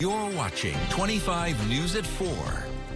You're watching 25 News at 4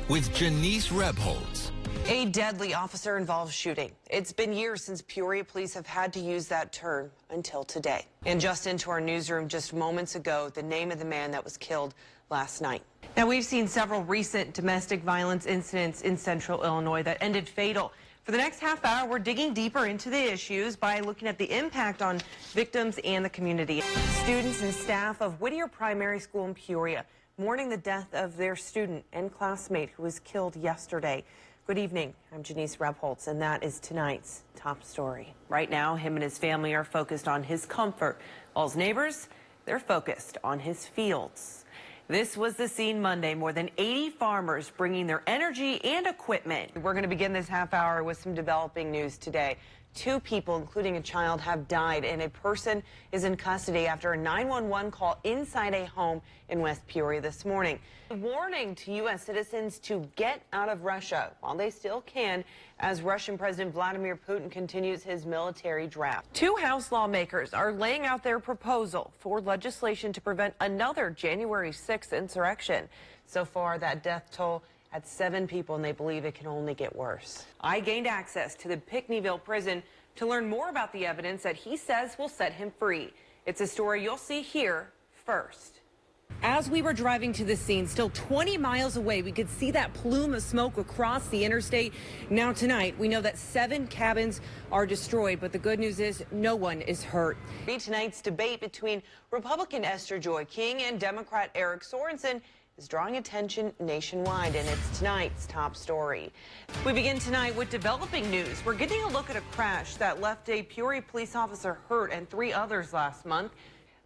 with Jenise Rebholz. A deadly officer-involved shooting. It's been years since Peoria police have had to use that term until today. And just into our newsroom just moments ago, the name of the man that was killed last night. Now, we've seen several recent domestic violence incidents in central Illinois that ended fatal. For the next half hour, we're digging deeper into the issues by looking at the impact on victims and the community. Students and staff of Whittier Primary School in Peoria mourning the death of their student and classmate who was killed yesterday. Good evening. I'm Jenise Rebholz, and that is tonight's top story. Right now, him and his family are focused on his comfort. All his neighbors, they're focused on his fields. This was the scene Monday. More than 80 farmers bringing their energy and equipment. We're going to begin this half hour with some developing news today. 2 people, including a child, have died, and a person is in custody after a 911 call inside a home in West Peoria this morning. A warning to U.S. citizens to get out of Russia while they still can, as Russian President Vladimir Putin continues his military draft. 2 House lawmakers are laying out their proposal for legislation to prevent another January 6th insurrection. So far, that death toll at 7 people, and they believe it can only get worse. I gained access to the Pinckneyville prison to learn more about the evidence that he says will set him free. It's a story you'll see here first. As we were driving to the scene, still 20 miles away, we could see that plume of smoke across the interstate. Now tonight, we know that 7 cabins are destroyed, but the good news is no one is hurt. Tonight's debate between Republican Esther Joy King and Democrat Eric Sorensen is drawing attention nationwide, and it's tonight's top story. We begin tonight with developing news. We're getting a look at a crash that left a Peoria police officer hurt and 3 others last month.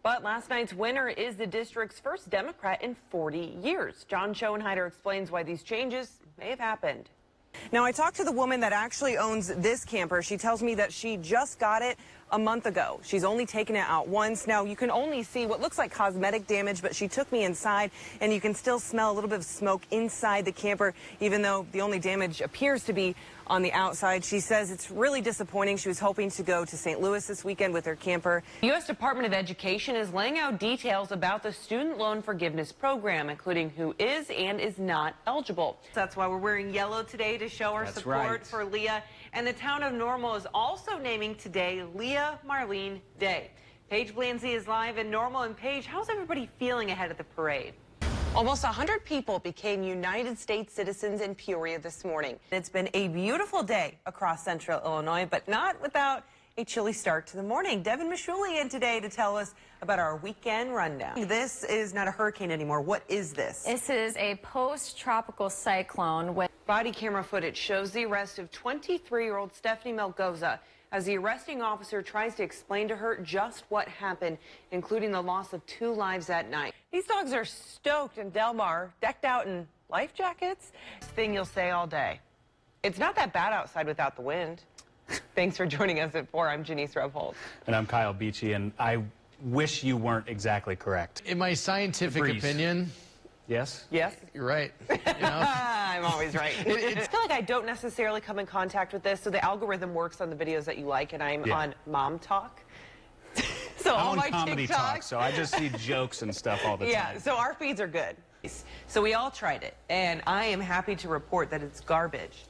But last night's winner is the district's first Democrat in 40 years. John Schoenheider explains why these changes may have happened. Now, I talked to the woman that actually owns this camper. She tells me that she just got it a month ago. She's only taken it out once. Now, you can only see what looks like cosmetic damage, but she took me inside, and you can still smell a little bit of smoke inside the camper, even though the only damage appears to be on the outside. She says it's really disappointing. She was hoping to go to St. Louis this weekend with her camper. The U.S. Department of Education is laying out details about the student loan forgiveness program, including who is and is not eligible. That's why we're wearing yellow today, to show our support for Leah. And the town of Normal is also naming today Leah Marlene Day. Paige Blanzy is live in Normal. And Paige, how's everybody feeling ahead of the parade? Almost 100 people became United States citizens in Peoria this morning. It's been a beautiful day across central Illinois, but not without a chilly start to the morning. Devin Mishuli in today to tell us about our weekend rundown. This is not a hurricane anymore. What is this? This is a post-tropical cyclone. Body camera footage shows the arrest of 23-year-old Stephanie Melgoza as the arresting officer tries to explain to her just what happened, including the loss of 2 lives that night. These dogs are stoked in Del Mar, decked out in life jackets. Thing you'll say all day. It's not that bad outside without the wind. Thanks for joining us at 4. I'm Jenise Rebholz. And I'm Kyle Beachy, and I wish you weren't exactly correct. In my scientific opinion, yes? Yes? you're right. You know? I'm always right. I feel like I don't necessarily come in contact with this, so the algorithm works on the videos that you like, and I'm on Mom Talk. So I'm all on my Comedy TikToks, Talk, so I just see jokes and stuff all the time. Yeah, so our feeds are good. So we all tried it, and I am happy to report that it's garbage.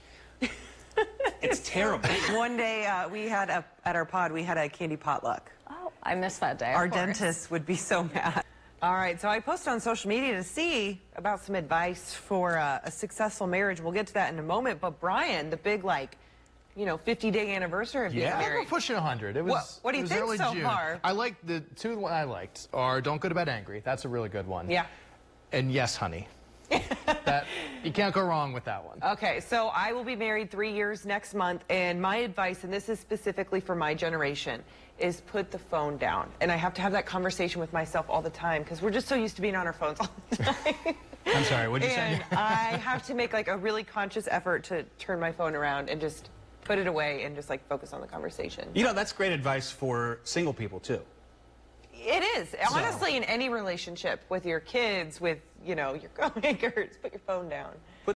It's terrible. One day we had at our pod, we had a candy potluck. Oh, I missed that day. Our dentist would be so mad. All right, so I posted on social media to see about some advice for a successful marriage. We'll get to that in a moment. But Brian, the big, 50-day anniversary of being married. We're pushing 100. It was. What do you think early so June. far? I like the 2 I liked are "Don't Go to Bed Angry." That's a really good one. Yeah. And "Yes, Honey." That you can't go wrong with that one. Okay, so I will be married 3 years next month, and my advice, and this is specifically for my generation, is put the phone down. And I have to have that conversation with myself all the time because we're just so used to being on our phones all the time. I'm sorry, what'd you say? And I have to make a really conscious effort to turn my phone around and just put it away and just focus on the conversation. You know, that's great advice for single people, too. It is. Honestly, in any relationship with your kids, with, your co-makers, put your phone down.